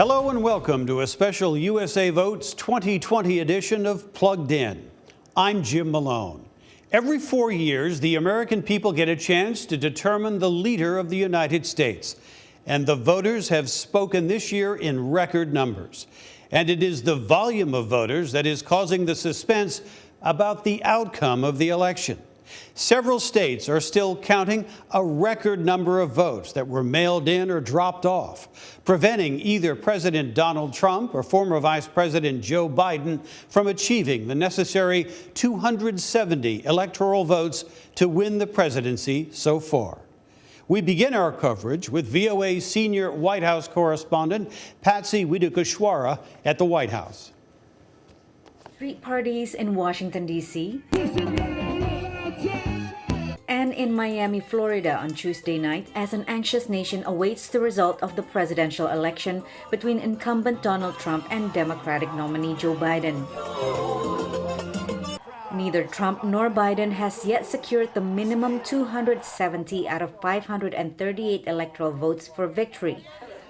Hello and welcome to a special USA Votes 2020 edition of Plugged In. I'm Jim Malone. Every 4 years, the American people get a chance to determine the leader of the United States. And the voters have spoken this year in record numbers. And it is the volume of voters that is causing the suspense about the outcome of the election. Several states are still counting a record number of votes that were mailed in or dropped off, preventing either President Donald Trump or former Vice President Joe Biden from achieving the necessary 270 electoral votes to win the presidency so far. We begin our coverage with VOA senior White House correspondent Patsy Widukuswara at the White House. Street parties in Washington, D.C. and in Miami, Florida on Tuesday night as an anxious nation awaits the result of the presidential election between incumbent Donald Trump and Democratic nominee Joe Biden. Neither Trump nor Biden has yet secured the minimum 270 out of 538 electoral votes for victory.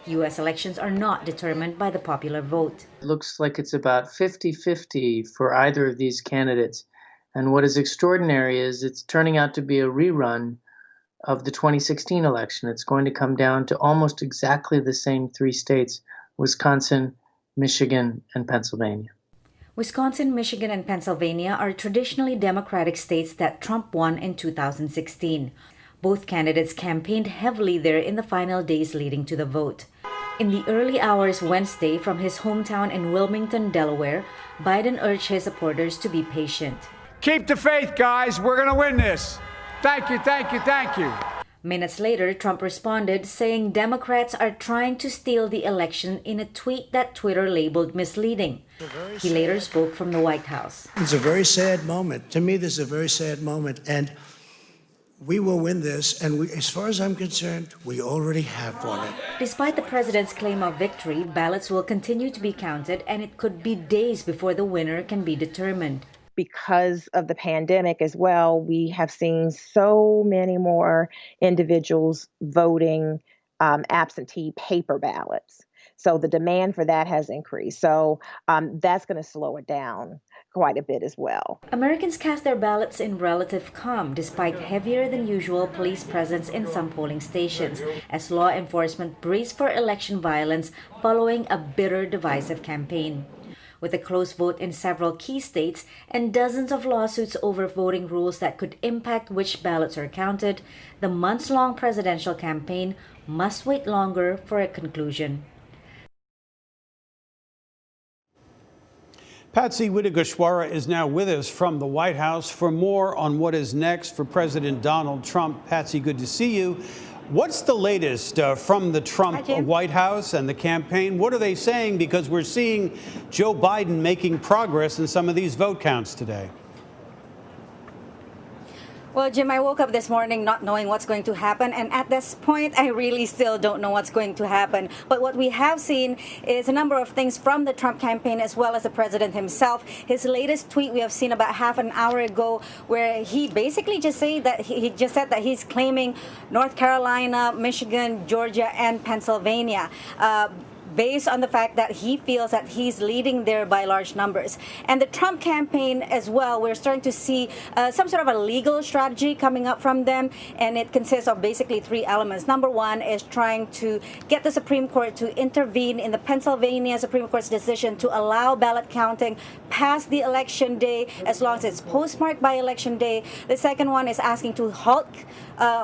U.S. elections are not determined by the popular vote. It looks like it's about 50-50 for either of these candidates. And what is extraordinary is it's turning out to be a rerun of the 2016 election. It's going to come down to almost exactly the same three states: Wisconsin, Michigan, and Pennsylvania. Wisconsin, Michigan, and Pennsylvania are traditionally Democratic states that Trump won in 2016. Both candidates campaigned heavily there in the final days leading to the vote. In the early hours Wednesday from his hometown in Wilmington, Delaware, Biden urged his supporters to be patient. Keep the faith, guys. We're going to win this. Thank you, thank you, thank you. Minutes later, Trump responded, saying Democrats are trying to steal the election in a tweet that Twitter labeled misleading. He later spoke from the White House. It's a very sad moment. To me, this is a very sad moment. And we will win this. And as far as I'm concerned, we already have won it. Despite the president's claim of victory, ballots will continue to be counted, and it could be days before the winner can be determined. Because of the pandemic as well, we have seen so many more individuals voting absentee paper ballots. So the demand for that has increased. So that's going to slow it down quite a bit as well. Americans cast their ballots in relative calm despite heavier than usual police presence in some polling stations as law enforcement braced for election violence following a bitter divisive campaign. With a close vote in several key states and dozens of lawsuits over voting rules that could impact which ballots are counted, the months-long presidential campaign must wait longer for a conclusion. Patsy Widukuswara is now with us from the White House for more on what is next for President Donald Trump. Patsy, good to see you. What's the latest from the Trump White House and the campaign? What are they saying? Because we're seeing Joe Biden making progress in some of these vote counts today. Well, Jim, I woke up this morning not knowing what's going to happen. And at this point, I really still don't know what's going to happen. But what we have seen is a number of things from the Trump campaign as well as the president himself. His latest tweet we have seen about half an hour ago, where he basically just said that he's claiming North Carolina, Michigan, Georgia, and Pennsylvania. Based on the fact that he feels that he's leading there by large numbers. And the Trump campaign as well, we're starting to see some sort of a legal strategy coming up from them, and it consists of basically three elements. Number one is trying to get the Supreme Court to intervene in the Pennsylvania Supreme Court's decision to allow ballot counting past the election day as long as it's postmarked by election day. The second one is asking to halt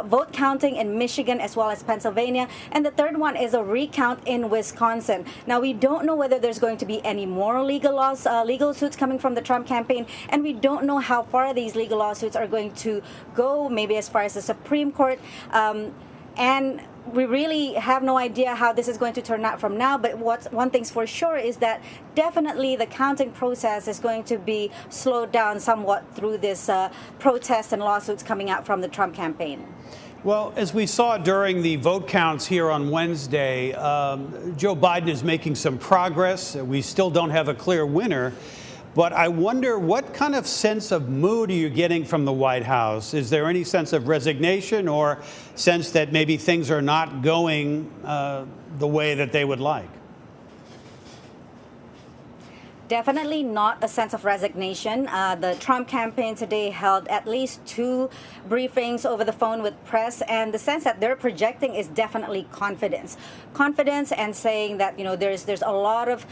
vote counting in Michigan as well as Pennsylvania. And the third one is a recount in Wisconsin. Now, we don't know whether there's going to be any more legal suits coming from the Trump campaign, and we don't know how far these legal lawsuits are going to go, maybe as far as the Supreme Court. And we really have no idea how this is going to turn out from now, but one thing's for sure is that definitely the counting process is going to be slowed down somewhat through this protests and lawsuits coming out from the Trump campaign. Well, as we saw during the vote counts here on Wednesday, Joe Biden is making some progress. We still don't have a clear winner. But I wonder, what kind of sense of mood are you getting from the White House? Is there any sense of resignation or sense that maybe things are not going the way that they would like? Definitely not a sense of resignation. The Trump campaign today held at least 2 briefings over the phone with press, and the sense that they're projecting is definitely confidence. Confidence, and saying that, you know, there's a lot of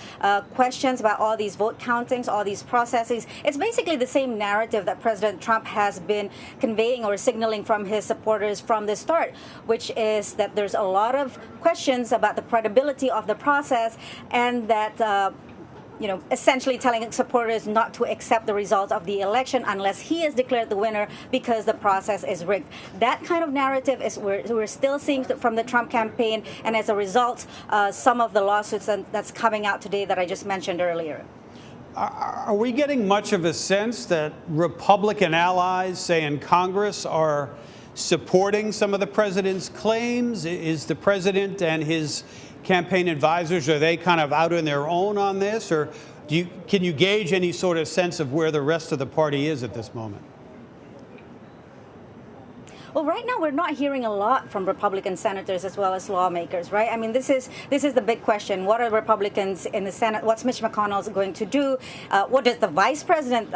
questions about all these vote countings, all these processes. It's basically the same narrative that President Trump has been conveying or signaling from his supporters from the start, which is that there's a lot of questions about the credibility of the process, and that essentially telling supporters not to accept the results of the election unless he is declared the winner because the process is rigged. That kind of narrative is we're still seeing from the Trump campaign, and as a result, some of the lawsuits that's coming out today that I just mentioned earlier. Are we getting much of a sense that Republican allies, say in Congress, are supporting some of the president's claims? Is the president and his campaign advisors, are they kind of out on their own on this, or can you gauge any sort of sense of where the rest of the party is at this moment? Well, right now we're not hearing a lot from Republican senators as well as lawmakers, right? I mean, this is the big question. What are Republicans in the Senate? What's Mitch McConnell going to do? What does the vice president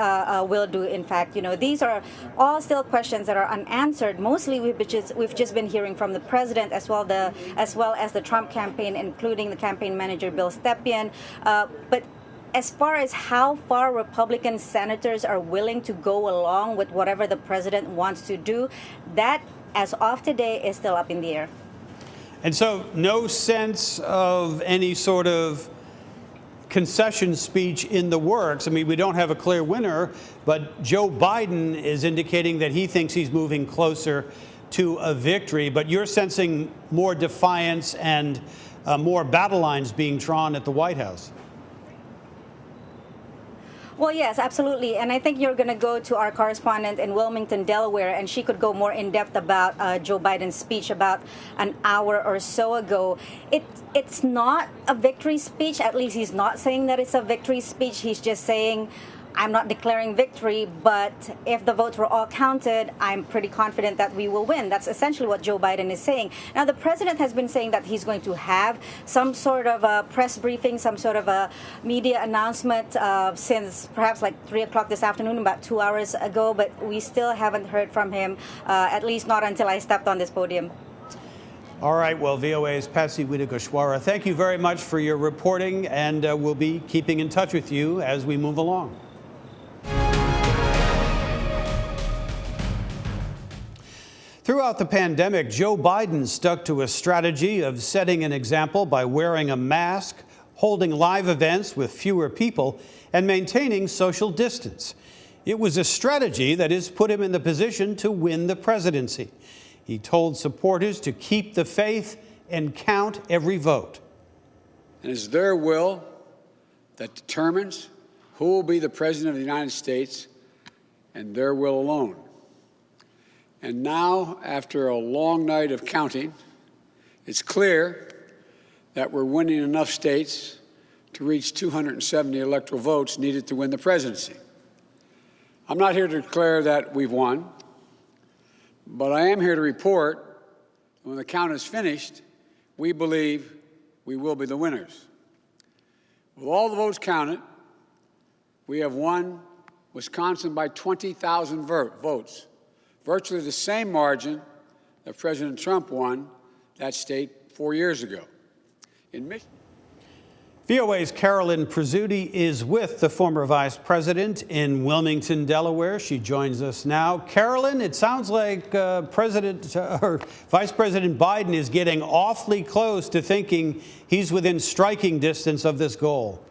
will do? In fact, these are all still questions that are unanswered. Mostly, we've just been hearing from the president as well as the Trump campaign, including the campaign manager Bill Stepien. But as far as how far Republican senators are willing to go along with whatever the president wants to do, that, as of today, is still up in the air. And so no sense of any sort of concession speech in the works. I mean, we don't have a clear winner, but Joe Biden is indicating that he thinks he's moving closer to a victory. But you're sensing more defiance and more battle lines being drawn at the White House. Well, yes, absolutely. And I think you're going to go to our correspondent in Wilmington, Delaware, and she could go more in depth about Joe Biden's speech about an hour or so ago. It's not a victory speech. At least he's not saying that it's a victory speech. He's just saying, I'm not declaring victory, but if the votes were all counted, I'm pretty confident that we will win. That's essentially what Joe Biden is saying. Now, the president has been saying that he's going to have some sort of a press briefing, some sort of a media announcement since perhaps like 3 o'clock this afternoon, about 2 hours ago, but we still haven't heard from him, at least not until I stepped on this podium. All right, well, VOA's Patsy Widagoshwara, thank you very much for your reporting, and we'll be keeping in touch with you as we move along. Throughout the pandemic, Joe Biden stuck to a strategy of setting an example by wearing a mask, holding live events with fewer people, and maintaining social distance. It was a strategy that has put him in the position to win the presidency. He told supporters to keep the faith and count every vote. And it's their will that determines who will be the president of the United States, and their will alone. And now, after a long night of counting, it's clear that we're winning enough states to reach 270 electoral votes needed to win the presidency. I'm not here to declare that we've won, but I am here to report when the count is finished, we believe we will be the winners. With all the votes counted, we have won Wisconsin by 20,000 votes. Virtually the same margin that President Trump won that state 4 years ago. In Michigan, VOA's Carolyn Prezzuti is with the former vice president in Wilmington, Delaware. She joins us now. Carolyn, it sounds like Vice President Biden is getting awfully close to thinking he's within striking distance of this goal.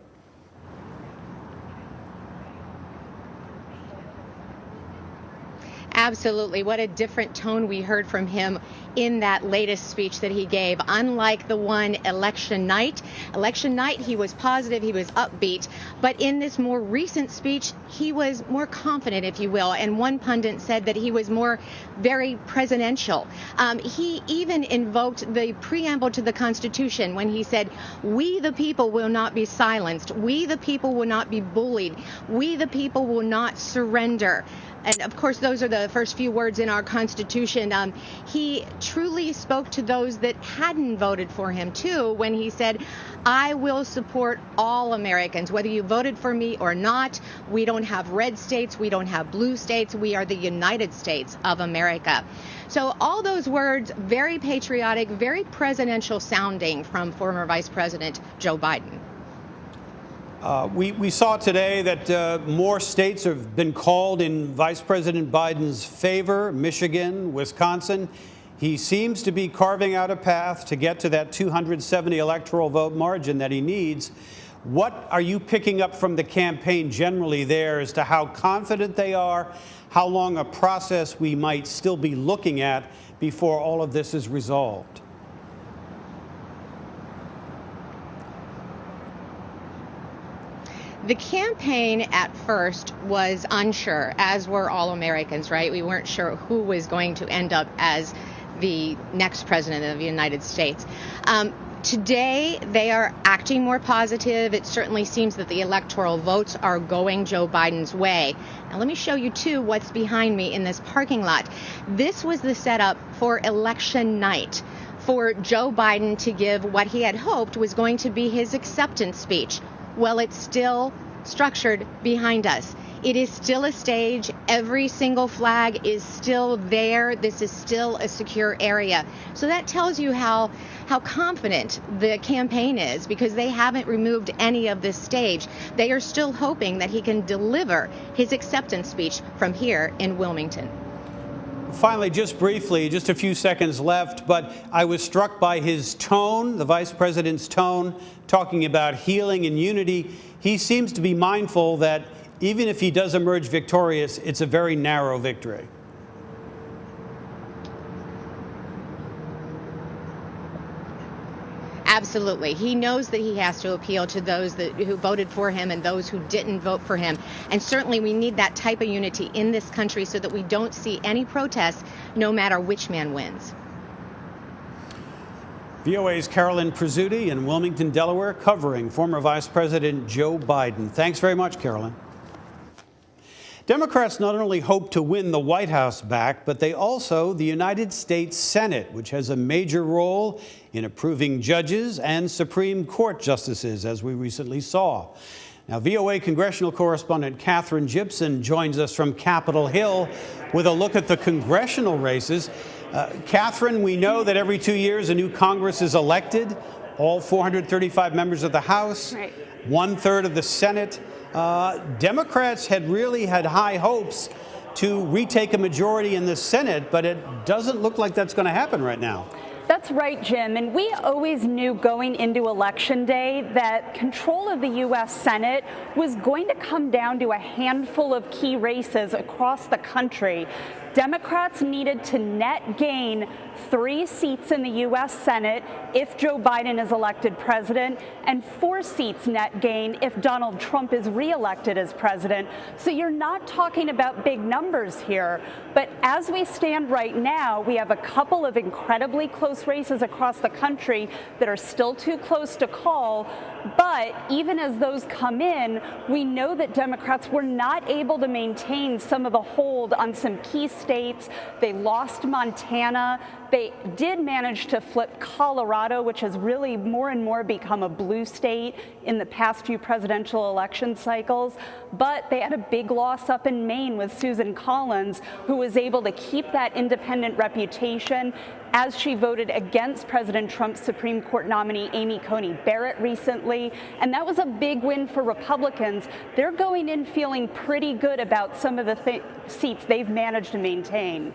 Absolutely. What a different tone we heard from him in that latest speech that he gave. Unlike the one election night, he was positive, he was upbeat. But in this more recent speech, he was more confident, if you will. And one pundit said that he was very presidential. He even invoked the preamble to the Constitution when he said, "We the people will not be silenced. We the people will not be bullied. We the people will not surrender." and of course those are the first few words in our Constitution. He truly spoke to those that hadn't voted for him too when he said, I will support all Americans, whether you voted for me or not. We don't have red states, we don't have blue states, we are the United States of America. So all those words, very patriotic, very presidential sounding from former Vice President Joe Biden. We saw today that more states have been called in Vice President Biden's favor, Michigan, Wisconsin. He seems to be carving out a path to get to that 270 electoral vote margin that he needs. What are you picking up from the campaign generally there as to how confident they are, how long a process we might still be looking at before all of this is resolved? The campaign at first was unsure, as were all Americans, right? We weren't sure who was going to end up as the next president of the United States. Today, they are acting more positive. It certainly seems that the electoral votes are going Joe Biden's way. Now, let me show you, too, what's behind me in this parking lot. This was the setup for election night, for Joe Biden to give what he had hoped was going to be his acceptance speech. Well, it's still structured behind us. It is still a stage. Every single flag is still there. This is still a secure area. So that tells you how confident the campaign is, because they haven't removed any of this stage. They are still hoping that he can deliver his acceptance speech from here in Wilmington. Finally, just briefly, just a few seconds left, but I was struck by his tone, the vice president's tone, talking about healing and unity. He seems to be mindful that even if he does emerge victorious, it's a very narrow victory. Absolutely. He knows that he has to appeal to those who voted for him and those who didn't vote for him. And certainly we need that type of unity in this country so that we don't see any protests, no matter which man wins. VOA's Carolyn Prizzuti in Wilmington, Delaware, covering former Vice President Joe Biden. Thanks very much, Carolyn. Democrats not only hope to win the White House back, but they also the United States Senate, which has a major role in approving judges and Supreme Court justices, as we recently saw. Now, VOA congressional correspondent Catherine Gibson joins us from Capitol Hill with a look at the congressional races. Catherine, we know that every 2 years a new Congress is elected, all 435 members of the House, right. 1/3 of the Senate. Democrats had really had high hopes to retake a majority in the Senate, but it doesn't look like that's going to happen right now. That's right, Jim. And we always knew going into Election Day that control of the U.S. Senate was going to come down to a handful of key races across the country. Democrats needed to net gain 3 seats in the U.S. Senate if Joe Biden is elected president, and 4 seats net gain if Donald Trump is reelected as president. So you're not talking about big numbers here. But as we stand right now, we have a couple of incredibly close races across the country that are still too close to call. But even as those come in, we know that Democrats were not able to maintain some of the hold on some key states. They lost Montana. They did manage to flip Colorado, which has really more and more become a blue state in the past few presidential election cycles. But they had a big loss up in Maine with Susan Collins, who was able to keep that independent reputation as she voted against President Trump's Supreme Court nominee Amy Coney Barrett recently. And that was a big win for Republicans. They're going in feeling pretty good about some of the seats they've managed to maintain.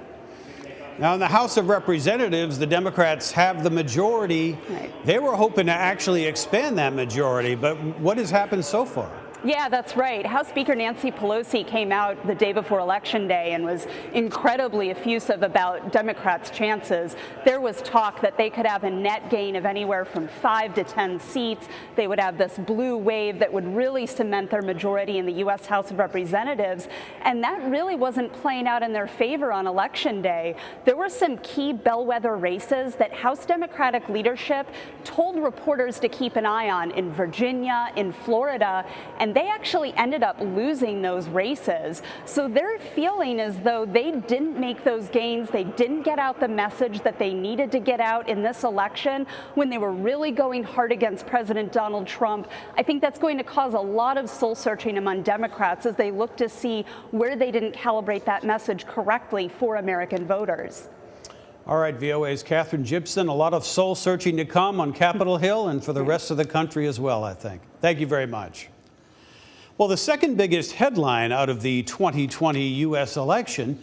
Now, in the House of Representatives, the Democrats have the majority. Right. They were hoping to actually expand that majority, but what has happened so far? Yeah, that's right. House Speaker Nancy Pelosi came out the day before Election Day and was incredibly effusive about Democrats' chances. There was talk that they could have a net gain of anywhere from 5 to 10 seats. They would have this blue wave that would really cement their majority in the U.S. House of Representatives. And that really wasn't playing out in their favor on Election Day. There were some key bellwether races that House Democratic leadership told reporters to keep an eye on in Virginia, in Florida, and and they actually ended up losing those races. So they're feeling as though they didn't make those gains, they didn't get out the message that they needed to get out in this election when they were really going hard against President Donald Trump. I think that's going to cause a lot of soul searching among Democrats as they look to see where they didn't calibrate that message correctly for American voters. All right, VOA's Catherine Gibson, a lot of soul searching to come on Capitol Hill and for the rest of the country as well, I think. Thank you very much. Well, the second biggest headline out of the 2020 U.S. election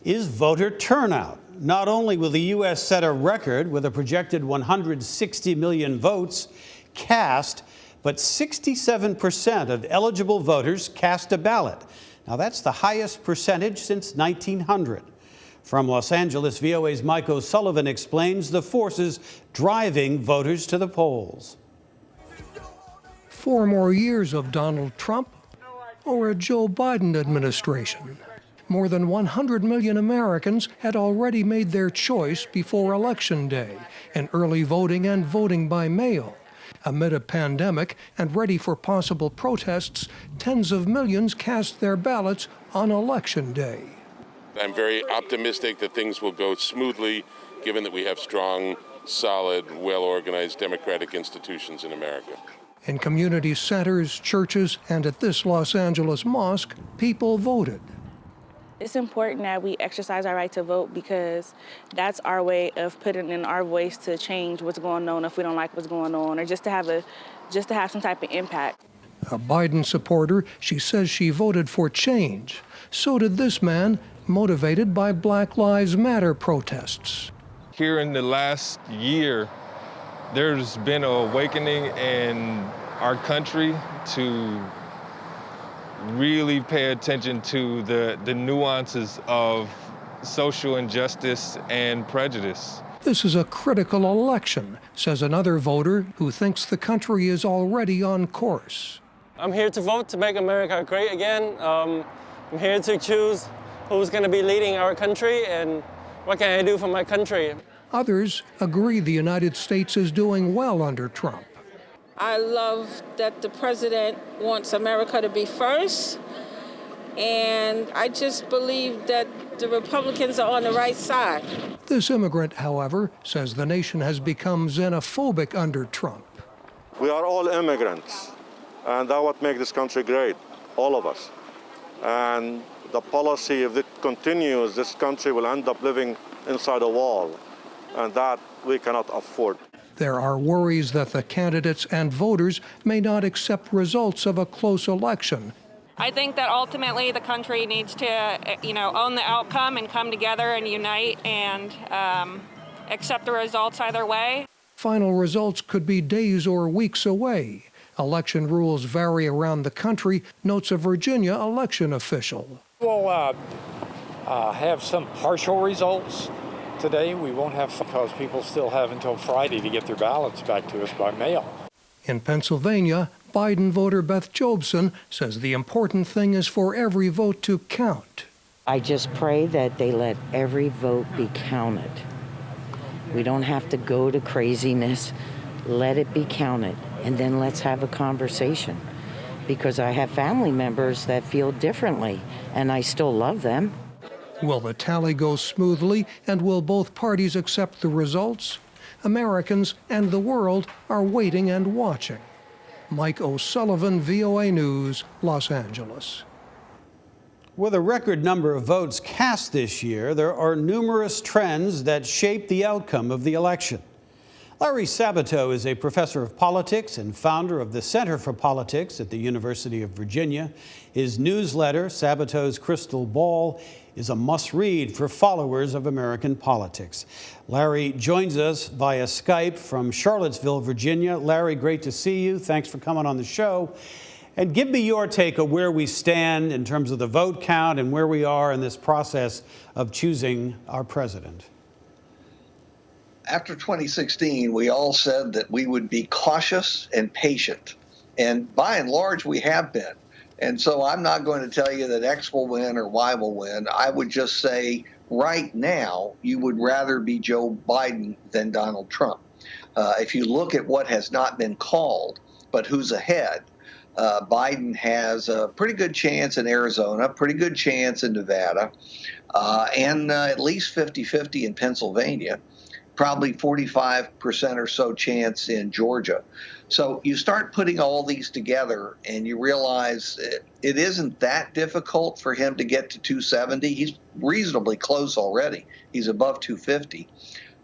is voter turnout. Not only will the U.S. set a record with a projected 160 million votes cast, but 67% of eligible voters cast a ballot. Now, that's the highest percentage since 1900. From Los Angeles, VOA's Mike O'Sullivan explains the forces driving voters to the polls. 4 more years of Donald Trump or a Joe Biden administration? More than 100 million Americans had already made their choice before Election Day in early voting and voting by mail. Amid a pandemic and ready for possible protests, tens of millions cast their ballots on Election Day. I'm very optimistic that things will go smoothly, given that we have strong, solid, well-organized democratic institutions in America. In community centers, churches, and at this Los Angeles mosque, people voted. It's important that we exercise our right to vote because that's our way of putting in our voice to change what's going on if we don't like what's going on, or just to have some type of impact. A Biden supporter, she says she voted for change. So did this man, motivated by Black Lives Matter protests. Here in the last year, there's been an awakening in our country to really pay attention to the nuances of social injustice and prejudice. This is a critical election, says another voter who thinks the country is already on course. I'm here to vote to make America great again. I'm here to choose who's going to be leading our country and what can I do for my country. Others agree the United States is doing well under Trump. I love that the president wants America to be first, and I just believe that the Republicans are on the right side. This immigrant, however, says the nation has become xenophobic under Trump. We are all immigrants, and that's what makes this country great, all of us. And the policy, if it continues, this country will end up living inside a wall, and that we cannot afford. There are worries that the candidates and voters may not accept results of a close election. I think that ultimately the country needs to, own the outcome and come together and unite and accept the results either way. Final results could be days or weeks away. Election rules vary around the country, notes a Virginia election official. We'll have some partial results today. We won't have, because people still have until Friday to get their ballots back to us by mail. In Pennsylvania, Biden voter Beth Jobson says the important thing is for every vote to count. I just pray that they let every vote be counted. We don't have to go to craziness. Let it be counted, and then let's have a conversation. Because I have family members that feel differently, and I still love them. Will the tally go smoothly, and will both parties accept the results? Americans and the world are waiting and watching. Mike O'Sullivan, VOA News, Los Angeles. With a record number of votes cast this year, there are numerous trends that shape the outcome of the election. Larry Sabato is a professor of politics and founder of the Center for Politics at the University of Virginia. His newsletter, Sabato's Crystal Ball, is a must-read for followers of American politics. Larry joins us via Skype from Charlottesville, Virginia. Larry, great to see you. Thanks for coming on the show. And give me your take of where we stand in terms of the vote count and where we are in this process of choosing our president. After 2016, we all said that we would be cautious and patient. And by and large, we have been. And so I'm not going to tell you that X will win or Y will win. I would just say right now, you would rather be Joe Biden than Donald Trump. If you look at what has not been called, but who's ahead, Biden has a pretty good chance in Arizona, pretty good chance in Nevada, and at least 50-50 in Pennsylvania, probably 45% or so chance in Georgia. So you start putting all these together and you realize it isn't that difficult for him to get to 270. He's reasonably close already. He's above 250.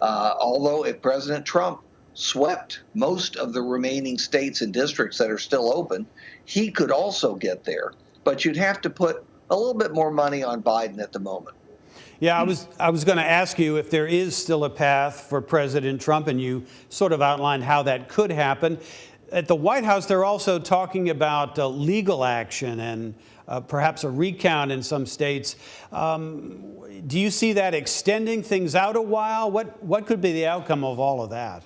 Although if President Trump swept most of the remaining states and districts that are still open, he could also get there. But you'd have to put a little bit more money on Biden at the moment. Yeah, I was going to ask you if there is still a path for President Trump, and you sort of outlined how that could happen. At the White House, they're also talking about legal action and perhaps a recount in some states. Do you see that extending things out a while? What could be the outcome of all of that?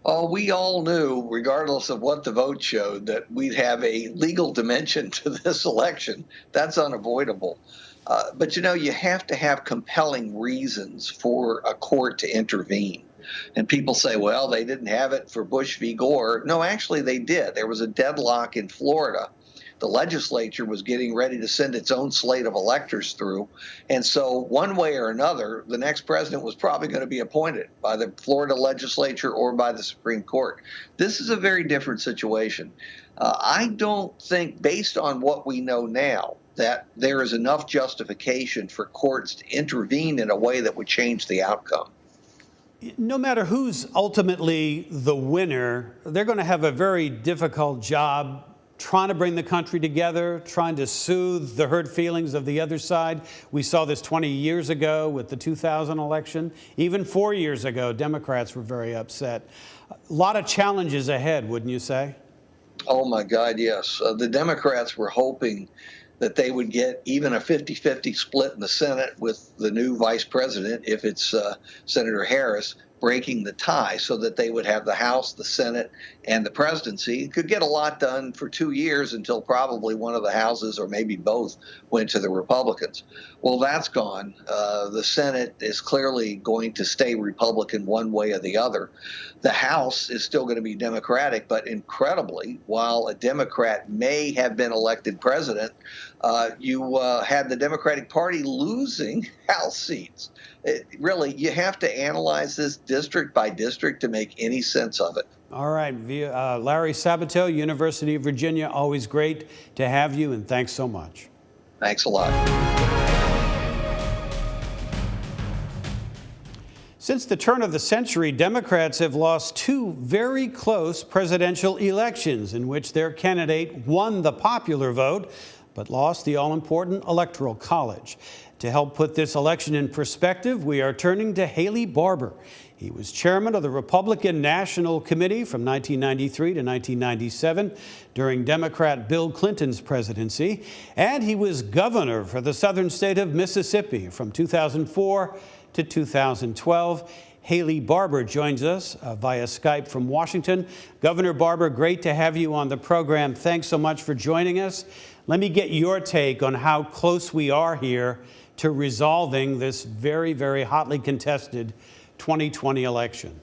Oh, we all knew, regardless of what the vote showed, that we'd have a legal dimension to this election. That's unavoidable. But, you have to have compelling reasons for a court to intervene. And people say, well, they didn't have it for Bush v. Gore. No, actually, they did. There was a deadlock in Florida. The legislature was getting ready to send its own slate of electors through. And so one way or another, the next president was probably going to be appointed by the Florida legislature or by the Supreme Court. This is a very different situation. I don't think, based on what we know now, that there is enough justification for courts to intervene in a way that would change the outcome. No matter who's ultimately the winner, they're going to have a very difficult job trying to bring the country together, trying to soothe the hurt feelings of the other side. We saw this 20 years ago with the 2000 election. Even 4 years ago, Democrats were very upset. A lot of challenges ahead, wouldn't you say? Oh, my God, yes. The Democrats were hoping that they would get even a 50-50 split in the Senate with the new vice president, if it's Senator Harris, breaking the tie, so that they would have the House, the Senate, and the presidency. Could get a lot done for 2 years until probably one of the houses, or maybe both, went to the Republicans. Well, that's gone. The Senate is clearly going to stay Republican one way or the other. The House is still going to be Democratic, but incredibly, while a Democrat may have been elected president, you had the Democratic Party losing House seats. Really, you have to analyze this district by district to make any sense of it. All right. Larry Sabato, University of Virginia, always great to have you, and thanks so much. Thanks a lot. Since the turn of the century, Democrats have lost two very close presidential elections in which their candidate won the popular vote, but lost the all-important Electoral College. To help put this election in perspective, we are turning to Haley Barbour. He was chairman of the Republican National Committee from 1993 to 1997 during Democrat Bill Clinton's presidency, and he was governor for the southern state of Mississippi from 2004 to 2012. Haley Barbour joins us via Skype from Washington. Governor Barbour, great to have you on the program. Thanks so much for joining us. Let me get your take on how close we are here to resolving this very, very hotly contested 2020 election.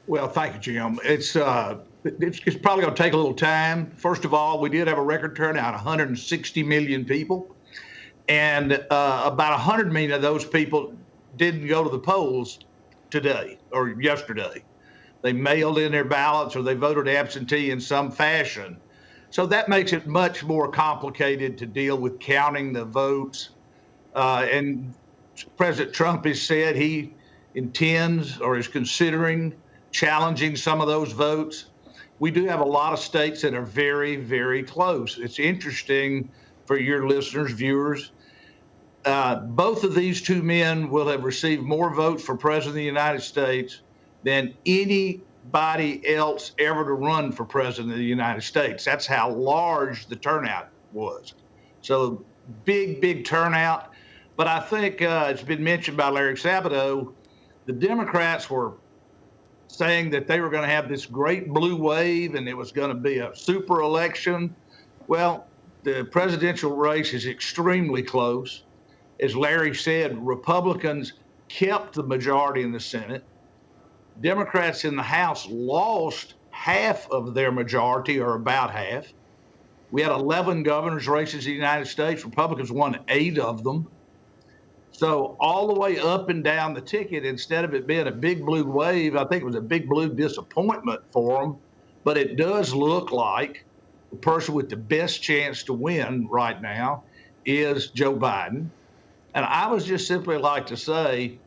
Well, thank you, Jim. It's probably going to take a little time. First of all, we did have a record turnout, 160 million people. And about 100 million of those people didn't go to the polls today or yesterday. They mailed in their ballots or they voted absentee in some fashion. So that makes it much more complicated to deal with counting the votes. And President Trump has said he intends or is considering challenging some of those votes. We do have a lot of states that are very, very close. It's interesting for your listeners, viewers. Both of these two men will have received more votes for President of the United States than anybody else ever to run for President of the United States. That's how large the turnout was. So big, big turnout. But I think it's been mentioned by Larry Sabato, the Democrats were saying that they were going to have this great blue wave and it was going to be a super election. Well, the presidential race is extremely close. As Larry said, Republicans kept the majority in the Senate. Democrats in the House lost half of their majority, or about half. We had 11 governor's races in the United States. Republicans won 8 of them. So all the way up and down the ticket, instead of it being a big blue wave, I think it was a big blue disappointment for them. But it does look like the person with the best chance to win right now is Joe Biden. And I would just simply like to say,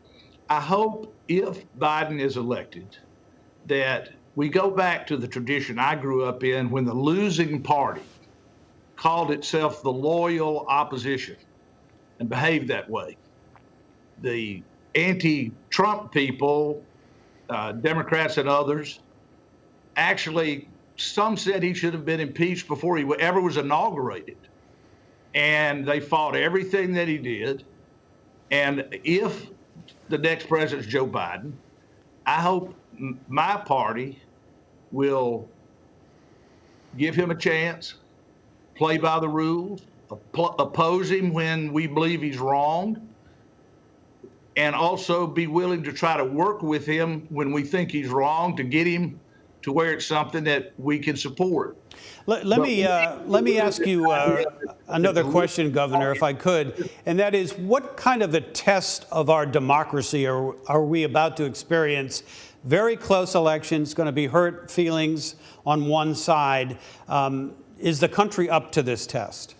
I hope if Biden is elected, that we go back to the tradition I grew up in when the losing party called itself the loyal opposition and behaved that way. The anti-Trump people, Democrats and others, actually, some said he should have been impeached before he ever was inaugurated. And they fought everything that he did. And if the next president is Joe Biden, I hope my party will give him a chance, play by the rules, oppose him when we believe he's wrong, and also be willing to try to work with him when we think he's wrong to get him to where it's something that we can support. Let me ask you another question, Governor, if I could, and that is, what kind of a test of our democracy are we about to experience? Very close elections, going to be hurt feelings on one side. Is the country up to this test?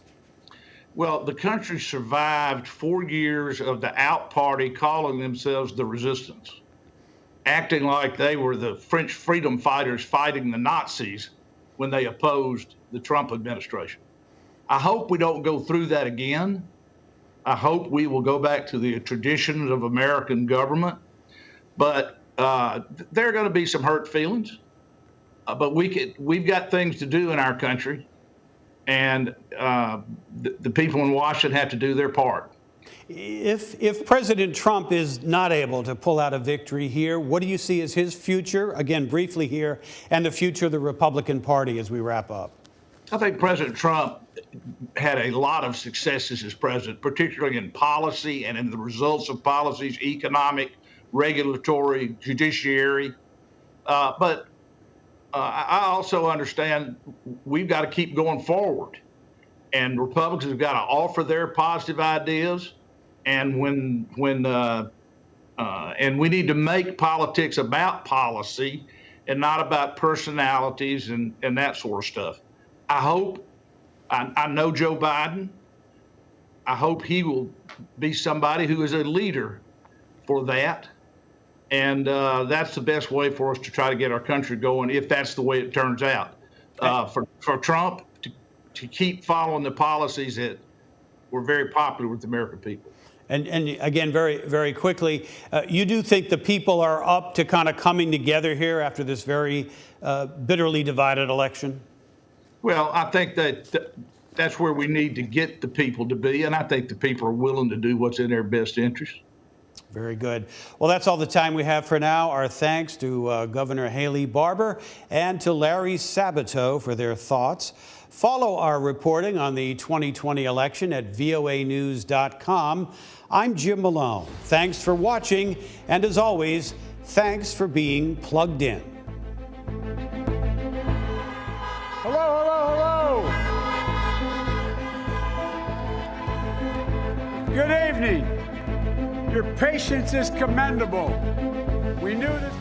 Well, the country survived 4 years of the out party calling themselves the resistance, acting like they were the French freedom fighters fighting the Nazis when they opposed the Trump administration. I hope we don't go through that again. I hope we will go back to the traditions of American government. But there are going to be some hurt feelings. But we've got things to do in our country. And the people in Washington have to do their part. If President Trump is not able to pull out a victory here, what do you see as his future, again, briefly here, and the future of the Republican Party as we wrap up? I think President Trump had a lot of successes as president, particularly in policy and in the results of policies, economic, regulatory, judiciary. But I also understand we've got to keep going forward. And Republicans have got to offer their positive ideas. And and we need to make politics about policy and not about personalities and that sort of stuff. I know Joe Biden. I hope he will be somebody who is a leader for that. And that's the best way for us to try to get our country going, if that's the way it turns out. For Trump to keep following the policies that were very popular with the American people. And again, very, very quickly, you do think the people are up to kind of coming together here after this very bitterly divided election? Well, I think that's where we need to get the people to be, and I think the people are willing to do what's in their best interest. Very good. Well, that's all the time we have for now. Our thanks to Governor Haley Barbour and to Larry Sabato for their thoughts. Follow our reporting on the 2020 election at voanews.com. I'm Jim Malone. Thanks for watching, and as always, thanks for being plugged in. Hello, hello, hello. Good evening. Your patience is commendable. We knew this.